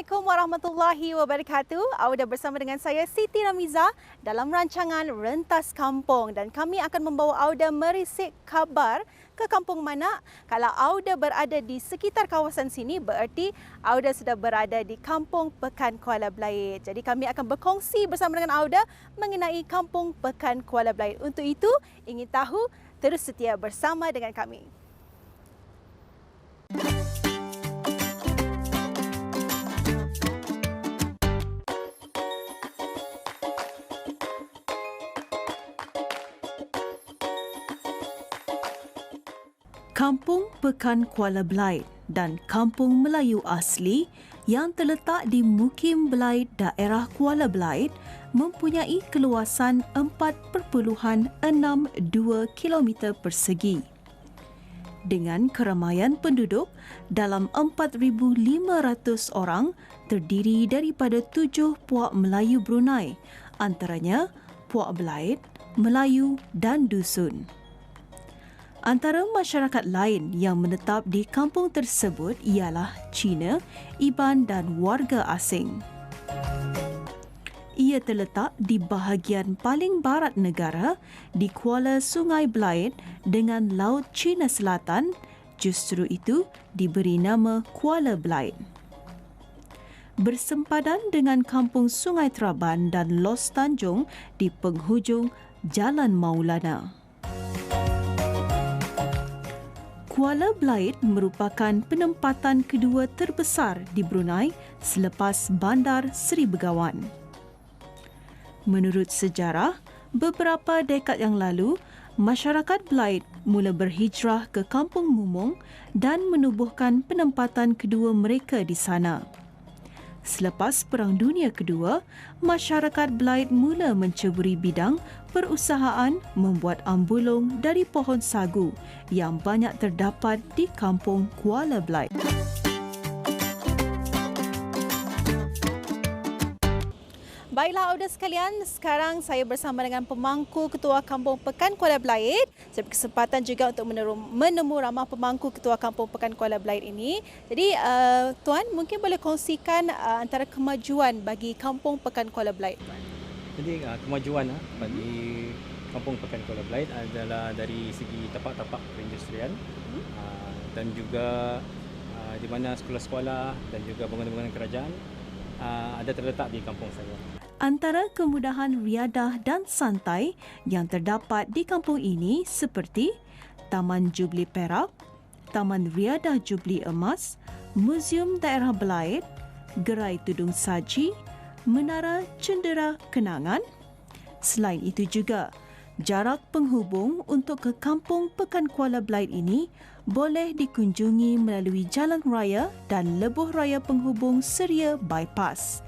Assalamualaikum warahmatullahi wabarakatuh. Auda bersama dengan saya Siti Ramiza dalam rancangan Rentas Kampung, dan kami akan membawa Auda merisik kabar ke kampung mana. Kalau Auda berada di sekitar kawasan sini, berarti Auda sudah berada di Kampung Pekan Kuala Belait. Jadi kami akan berkongsi bersama dengan Auda mengenai Kampung Pekan Kuala Belait. Untuk itu, ingin tahu, terus setia bersama dengan kami. Kampung Pekan Kuala Belait dan Kampung Melayu Asli yang terletak di Mukim Belait, daerah Kuala Belait mempunyai keluasan 4.62 km persegi. Dengan keramaian penduduk dalam 4,500 orang, terdiri daripada 7 puak Melayu Brunei, antaranya Puak Belait, Melayu dan Dusun. Antara masyarakat lain yang menetap di kampung tersebut ialah Cina, Iban dan warga asing. Ia terletak di bahagian paling barat negara di kuala Sungai Belait dengan Laut Cina Selatan, justru itu diberi nama Kuala Belait. Bersempadan dengan kampung Sungai Traban dan Los Tanjung di penghujung Jalan Maulana. Kuala Belait merupakan penempatan kedua terbesar di Brunei selepas Bandar Seri Begawan. Menurut sejarah, beberapa dekad yang lalu, masyarakat Belait mula berhijrah ke Kampung Mumung dan menubuhkan penempatan kedua mereka di sana. Selepas Perang Dunia Kedua, masyarakat Belait mula menceburi bidang perusahaan membuat ambulung dari pohon sagu yang banyak terdapat di Kampung Kuala Belait. Baiklah Auda sekalian, sekarang saya bersama dengan pemangku Ketua Kampung Pekan Kuala Belait. Saya berkesempatan juga untuk menemu ramah pemangku Ketua Kampung Pekan Kuala Belait ini. Jadi Tuan mungkin boleh kongsikan antara kemajuan bagi Kampung Pekan Kuala Belait. Jadi kemajuan bagi Kampung Pekan Kuala Belait adalah dari segi tapak-tapak perindustrian dan juga di mana sekolah-sekolah dan juga bangunan-bangunan kerajaan ada terletak di kampung saya. Antara kemudahan riadah dan santai yang terdapat di kampung ini seperti Taman Jubli Perak, Taman Riadah Jubli Emas, Muzium Daerah Belait, Gerai Tudung Saji, Menara Cendera Kenangan. Selain itu juga, jarak penghubung untuk ke Kampung Pekan Kuala Belait ini boleh dikunjungi melalui jalan raya dan lebuh raya penghubung Seria Bypass.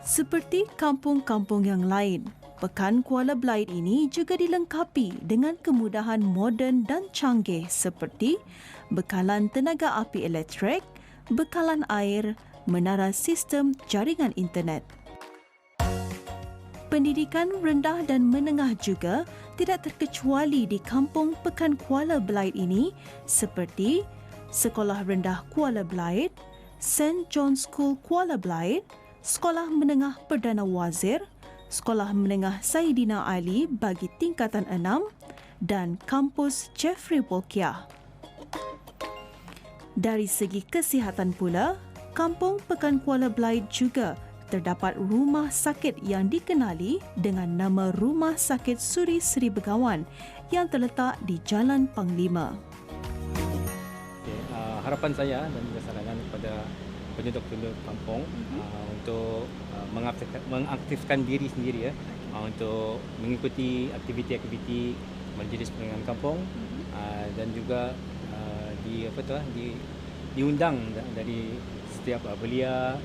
Seperti kampung-kampung yang lain, Pekan Kuala Belait ini juga dilengkapi dengan kemudahan moden dan canggih seperti bekalan tenaga api elektrik, bekalan air, menara sistem jaringan internet. Pendidikan rendah dan menengah juga tidak terkecuali di Kampung Pekan Kuala Belait ini seperti Sekolah Rendah Kuala Belait, St. John School Kuala Belait, Sekolah Menengah Perdana Wazir, Sekolah Menengah Saidina Ali bagi tingkatan 6 dan Kampus Jeffrey Bolkiah. Dari segi kesihatan pula, Kampung Pekan Kuala Belait juga terdapat rumah sakit yang dikenali dengan nama Rumah Sakit Suri Seri Begawan yang terletak di Jalan Panglima. Harapan saya dan juga saranan kepada penduduk-penduduk kampung untuk mengaktifkan diri sendiri untuk mengikuti aktiviti-aktiviti Majlis Perundangan Kampung dan juga diundang dari setiap belia,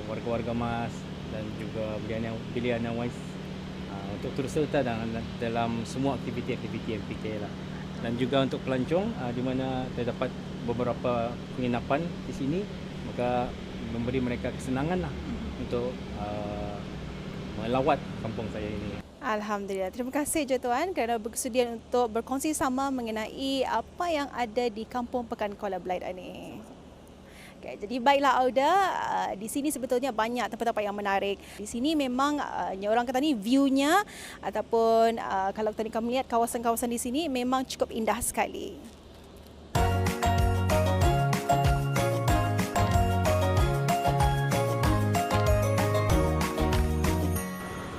warga-warga mas dan juga belia Nawais untuk turut serta dalam semua aktiviti-aktiviti MPK lah. Dan juga untuk pelancong di mana terdapat beberapa penginapan di sini, maka memberi mereka kesenangan lah untuk melawat kampung saya ini. Alhamdulillah. Terima kasih je Tuan kerana bersedia untuk berkongsi sama mengenai apa yang ada di Kampung Pekan Kuala Belait ini. Okay, jadi baiklah Auda, di sini sebetulnya banyak tempat-tempat yang menarik. Di sini memang orang kata ni view-nya ataupun kalau tadi kamu lihat kawasan-kawasan di sini memang cukup indah sekali.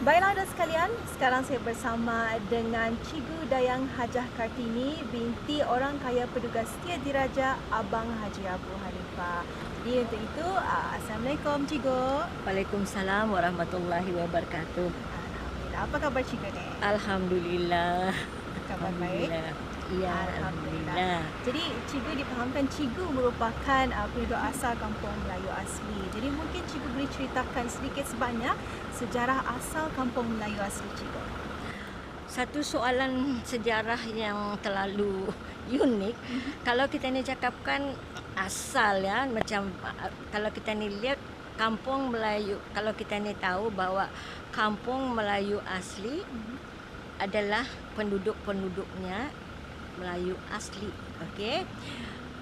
Baiklah anda sekalian, sekarang saya bersama dengan Cikgu Dayang Hajah Kartini, binti orang kaya petugas setia diraja Abang Haji Abu Hanifah. Jadi untuk itu, Assalamualaikum Cikgu. Waalaikumsalam warahmatullahi wabarakatuh. Alhamdulillah. Apa khabar Cikgu ni? Alhamdulillah. Khabar baik? Ya, alhamdulillah. Jadi Cikgu dipahamkan Cikgu merupakan penduduk asal Kampung Melayu asli. Jadi mungkin Cikgu boleh ceritakan sedikit sebanyak sejarah asal Kampung Melayu asli Cikgu. Satu soalan sejarah yang terlalu unik. Kalau kita ni cakapkan asal ya, macam kalau kita ni lihat Kampung Melayu, kalau kita ni tahu bahawa Kampung Melayu asli adalah penduduk-penduduknya Melayu asli. Okey.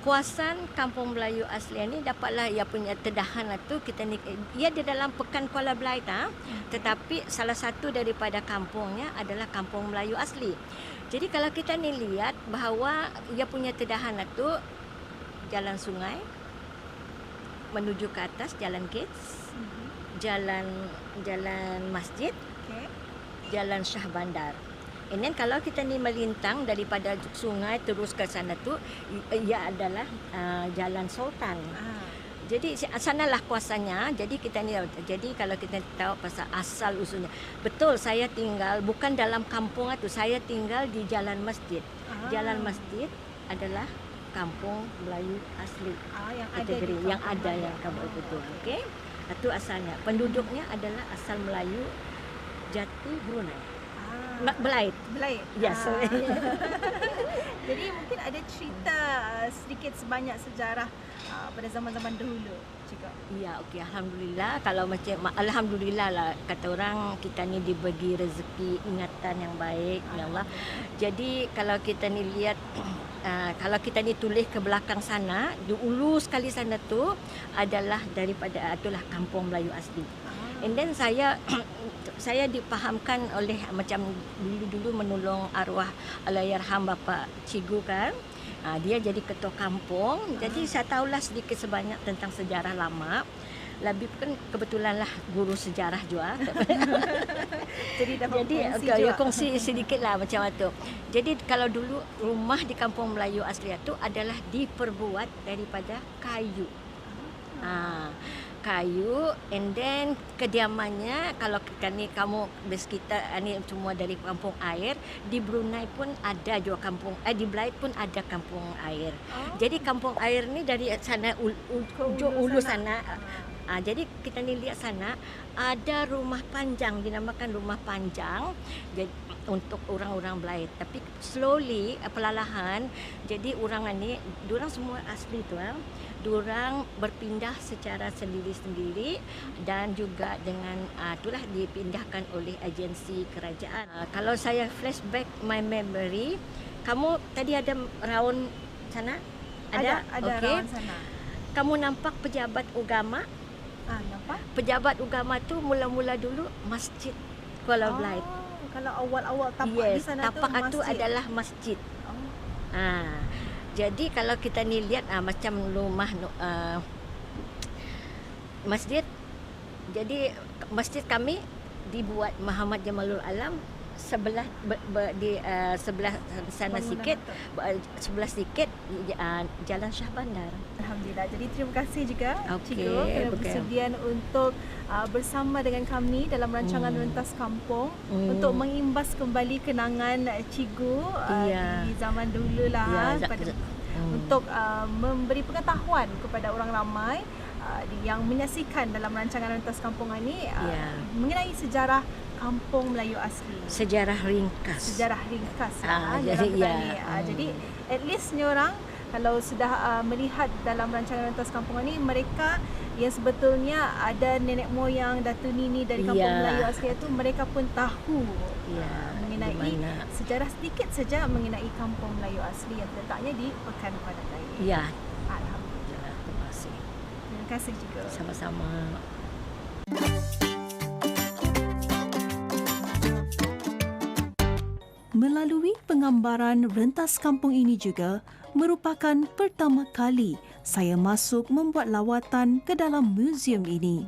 Kuasaan Kampung Melayu asli ini dapatlah ia punya terdahan tu kita ni ia di dalam Pekan Kuala Belait tetapi salah satu daripada kampungnya adalah Kampung Melayu asli. Jadi kalau kita ni lihat bahawa ia punya terdahan tu jalan sungai menuju ke atas jalan gates, jalan masjid, jalan Shah Bandar. And then kalau kita ni melintang daripada sungai terus ke sana tu ia adalah Jalan Sultan. Jadi sanalah kuasanya. Jadi kalau kita tahu pasal asal usulnya. Betul saya tinggal bukan dalam kampung itu, saya tinggal di Jalan Masjid. Jalan Masjid adalah Kampung Melayu asli. Yang ada yang kamu betul. Okey. Itu asalnya. Penduduknya adalah asal Melayu Jati Brunei. Belait. Yes. Jadi mungkin ada cerita sedikit sebanyak sejarah pada zaman-zaman dahulu juga. Ya, okey, alhamdulillah. Kalau macam alhamdulillah lah kata orang, kita ni dibagi rezeki ingatan yang baik ya Allah. Jadi kalau kita ni lihat kalau kita ni tulis ke belakang sana, di ulu sekali sana tu adalah daripada itulah Kampung Melayu asli. And then saya dipahamkan oleh macam dulu menolong arwah Allahyarham Bapa Cikgu kan. Dia jadi ketua kampung. Jadi saya tahulah sedikit sebanyak tentang sejarah lama. Lebih kan kebetulanlah guru sejarah juga. Jadi kongsi sedikitlah macam itu. Jadi kalau dulu rumah di Kampung Melayu asli itu adalah diperbuat daripada kayu. Kayu, and then kediamannya kalau kita ni kita ni semua dari kampung air. Di Brunei pun ada juga kampung di Belait pun ada kampung air. Jadi kampung air ni dari sana ulu sana. Jadi kita ni lihat sana ada rumah panjang, dinamakan rumah panjang untuk orang-orang Belait. Tapi slowly perlahan jadi orang ni diorang semua asli tu diorang berpindah secara sendiri-sendiri dan juga dengan itulah dipindahkan oleh agensi kerajaan. Kalau saya flashback my memory, kamu tadi ada raun sana? Ada okay. Raun sana. Kamu nampak pejabat agama? Nampak? Pejabat agama tu mula-mula dulu Masjid Kuala Belait. Kalau awal-awal tapak di sana tapak tu itu adalah masjid. Jadi kalau kita ni lihat macam rumah masjid. Jadi masjid kami dibuat Muhammad Jamalul Alam sebelah sebelah sana sikit, sebelah sikit Jalan Shah Bandar. Alhamdulillah. Jadi terima kasih juga Cikgu kerana Okay. bersedia untuk bersama dengan kami dalam rancangan Rentas Kampung untuk mengimbas kembali kenangan Cikgu di zaman dulu lah untuk memberi pengetahuan kepada orang ramai yang menyaksikan dalam rancangan Rentas Kampung ini mengenai sejarah Kampung Melayu asli. Sejarah ringkas. Jadi at least ni orang kalau sudah melihat dalam rancangan Rentas Kampung ini, mereka yang sebetulnya ada nenek moyang, datu nini dari Kampung Melayu asli itu, mereka pun tahu mengenai sejarah sedikit saja mengenai Kampung Melayu asli yang terletaknya di Pekan Kuala Belait. Ya. Alhamdulillah. Terima kasih. kasih juga. Sama-sama. Melalui penggambaran rentas kampung ini juga merupakan pertama kali saya masuk membuat lawatan ke dalam muzium ini.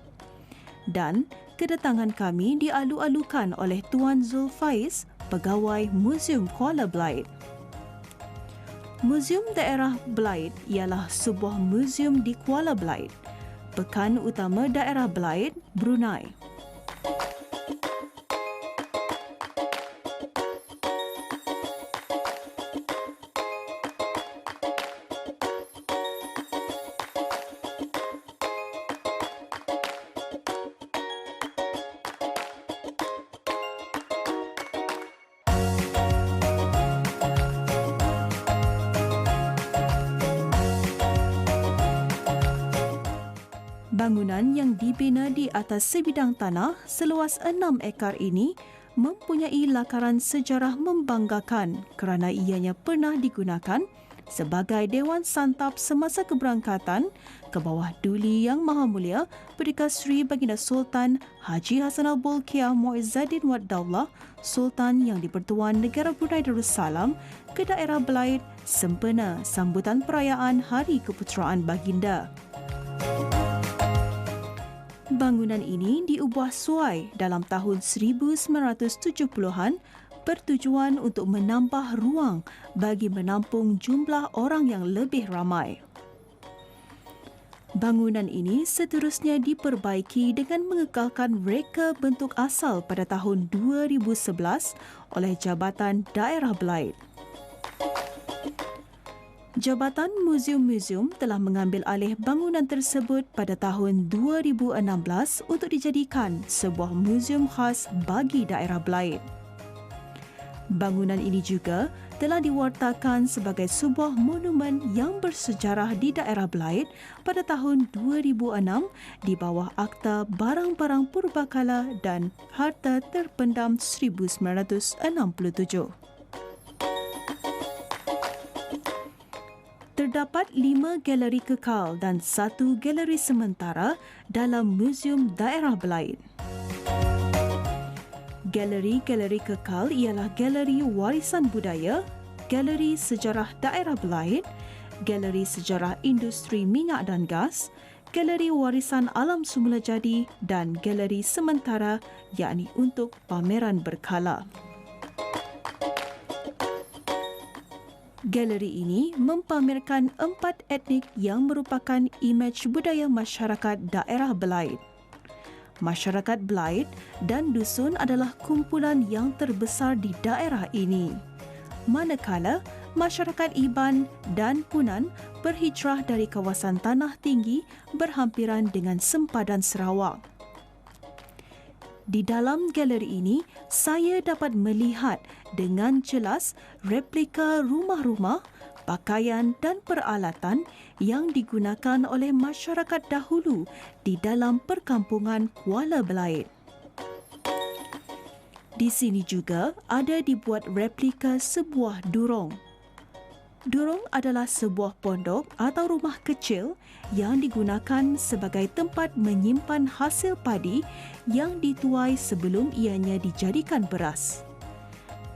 Dan kedatangan kami dialu-alukan oleh Tuan Zulfaiz, pegawai Muzium Kuala Belait. Muzium Daerah Belait ialah sebuah muzium di Kuala Belait, pekan utama daerah Belait, Brunei. Bangunan yang dibina di atas sebidang tanah seluas 6 ekar ini mempunyai lakaran sejarah membanggakan kerana ianya pernah digunakan sebagai Dewan Santap semasa keberangkatan ke bawah Duli Yang Maha Mulia Perdana Seri Baginda Sultan Haji Hassan Al-Bolkiah Muizzaddin Wad Daulah, Sultan Yang di-Pertuan Negara Brunei Darussalam ke daerah Belait sempena sambutan perayaan Hari Keputeraan Baginda. Bangunan ini diubah suai dalam tahun 1970-an bertujuan untuk menambah ruang bagi menampung jumlah orang yang lebih ramai. Bangunan ini seterusnya diperbaiki dengan mengekalkan reka bentuk asal pada tahun 2011 oleh Jabatan Daerah Belait. Jabatan Muzium-Muzium telah mengambil alih bangunan tersebut pada tahun 2016 untuk dijadikan sebuah muzium khas bagi daerah Belait. Bangunan ini juga telah diwartakan sebagai sebuah monumen yang bersejarah di daerah Belait pada tahun 2006 di bawah Akta Barang-Barang Purbakala dan Harta Terpendam 1967. Terdapat 5 galeri kekal dan 1 galeri sementara dalam Muzium Daerah Belait. Galeri-galeri kekal ialah Galeri Warisan Budaya, Galeri Sejarah Daerah Belait, Galeri Sejarah Industri Minyak dan Gas, Galeri Warisan Alam Semula Jadi dan Galeri Sementara yakni untuk pameran berkala. Galeri ini mempamerkan 4 etnik yang merupakan imej budaya masyarakat daerah Belait. Masyarakat Belait dan Dusun adalah kumpulan yang terbesar di daerah ini. Manakala masyarakat Iban dan Punan berhijrah dari kawasan tanah tinggi berhampiran dengan sempadan Sarawak. Di dalam galeri ini, saya dapat melihat dengan jelas replika rumah-rumah, pakaian dan peralatan yang digunakan oleh masyarakat dahulu di dalam perkampungan Kuala Belait. Di sini juga ada dibuat replika sebuah durong. Durong adalah sebuah pondok atau rumah kecil yang digunakan sebagai tempat menyimpan hasil padi yang dituai sebelum ianya dijadikan beras.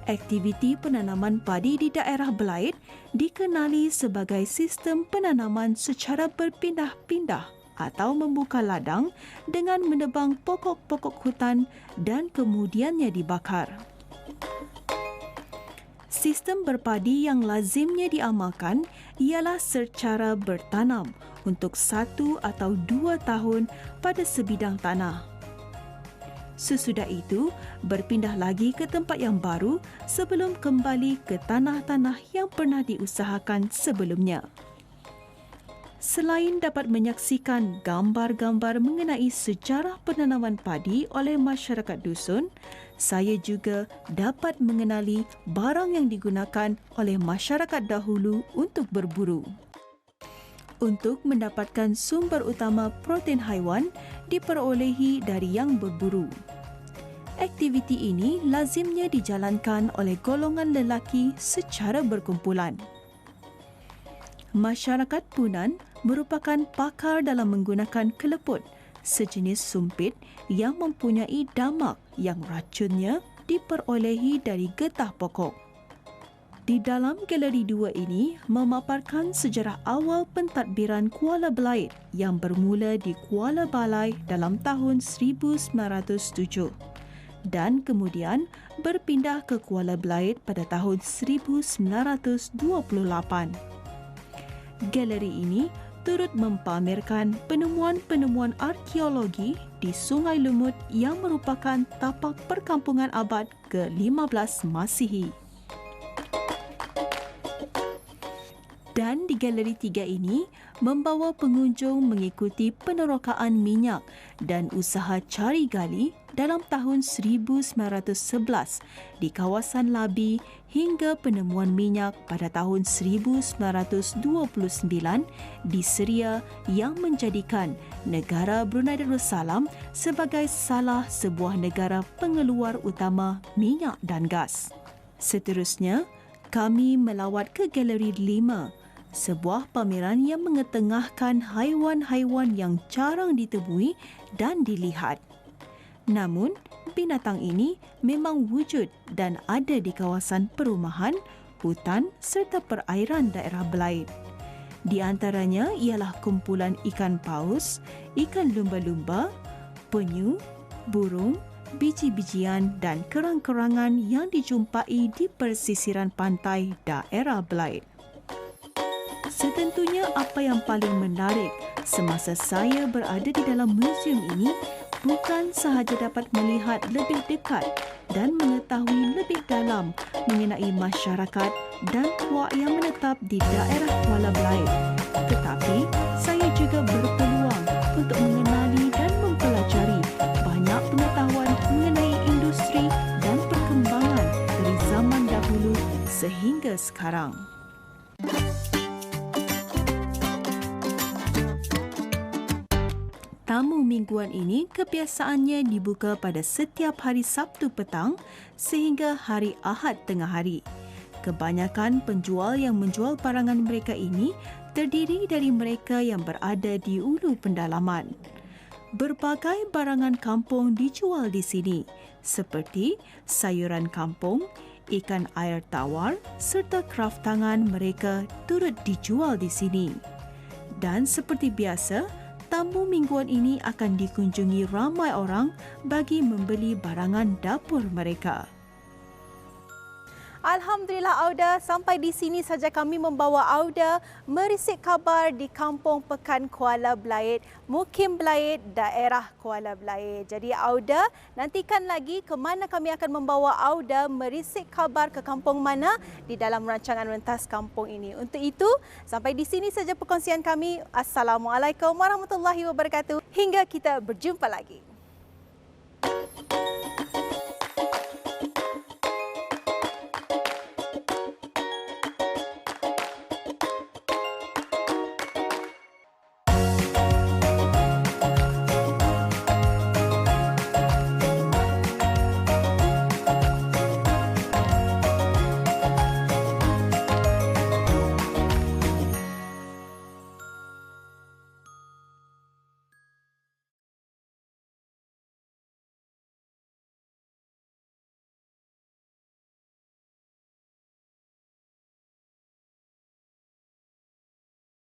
Aktiviti penanaman padi di daerah Belait dikenali sebagai sistem penanaman secara berpindah-pindah atau membuka ladang dengan menebang pokok-pokok hutan dan kemudiannya dibakar. Sistem berpadi yang lazimnya diamalkan ialah secara bertanam untuk 1 atau 2 tahun pada sebidang tanah. Sesudah itu, berpindah lagi ke tempat yang baru sebelum kembali ke tanah-tanah yang pernah diusahakan sebelumnya. Selain dapat menyaksikan gambar-gambar mengenai sejarah penanaman padi oleh masyarakat dusun, saya juga dapat mengenali barang yang digunakan oleh masyarakat dahulu untuk berburu. Untuk mendapatkan sumber utama protein haiwan diperolehi dari yang berburu. Aktiviti ini lazimnya dijalankan oleh golongan lelaki secara berkumpulan. Masyarakat Punan merupakan pakar dalam menggunakan keleput, sejenis sumpit yang mempunyai damak yang racunnya diperolehi dari getah pokok. Di dalam galeri 2 ini memaparkan sejarah awal pentadbiran Kuala Belait yang bermula di Kuala Balai dalam tahun 1907 dan kemudian berpindah ke Kuala Belait pada tahun 1928. Galeri ini turut mempamerkan penemuan-penemuan arkeologi di Sungai Lumut yang merupakan tapak perkampungan abad ke-15 Masihi. Dan di galeri 3 ini membawa pengunjung mengikuti penerokaan minyak dan usaha cari gali dalam tahun 1911 di kawasan Labi hingga penemuan minyak pada tahun 1929 di Seria yang menjadikan negara Brunei Darussalam sebagai salah sebuah negara pengeluar utama minyak dan gas. Seterusnya, kami melawat ke galeri 5, sebuah pameran yang mengetengahkan haiwan-haiwan yang jarang ditemui dan dilihat. Namun, binatang ini memang wujud dan ada di kawasan perumahan, hutan serta perairan daerah Belait. Di antaranya ialah kumpulan ikan paus, ikan lumba-lumba, penyu, burung, biji-bijian dan kerang-kerangan yang dijumpai di persisiran pantai daerah Belait. Setentunya apa yang paling menarik semasa saya berada di dalam muzium ini bukan sahaja dapat melihat lebih dekat dan mengetahui lebih dalam mengenai masyarakat dan puak yang menetap di daerah Kuala Belait, tetapi saya juga berpeluang untuk mengenali dan mempelajari banyak pengetahuan mengenai industri dan perkembangan dari zaman dahulu sehingga sekarang. Tamu mingguan ini kebiasaannya dibuka pada setiap hari Sabtu petang sehingga hari Ahad tengah hari. Kebanyakan penjual yang menjual barangan mereka ini terdiri dari mereka yang berada di ulu pendalaman. Berbagai barangan kampung dijual di sini seperti sayuran kampung, ikan air tawar serta kraft tangan mereka turut dijual di sini. Dan seperti biasa, tamu mingguan ini akan dikunjungi ramai orang bagi membeli barangan dapur mereka. Alhamdulillah Auda, sampai di sini saja kami membawa Auda merisik khabar di Kampung Pekan Kuala Belait, Mukim Belait, daerah Kuala Belait. Jadi Auda, nantikan lagi ke mana kami akan membawa Auda merisik khabar ke kampung mana di dalam rancangan Rentas Kampung ini. Untuk itu, sampai di sini saja perkongsian kami. Assalamualaikum warahmatullahi wabarakatuh. Hingga kita berjumpa lagi.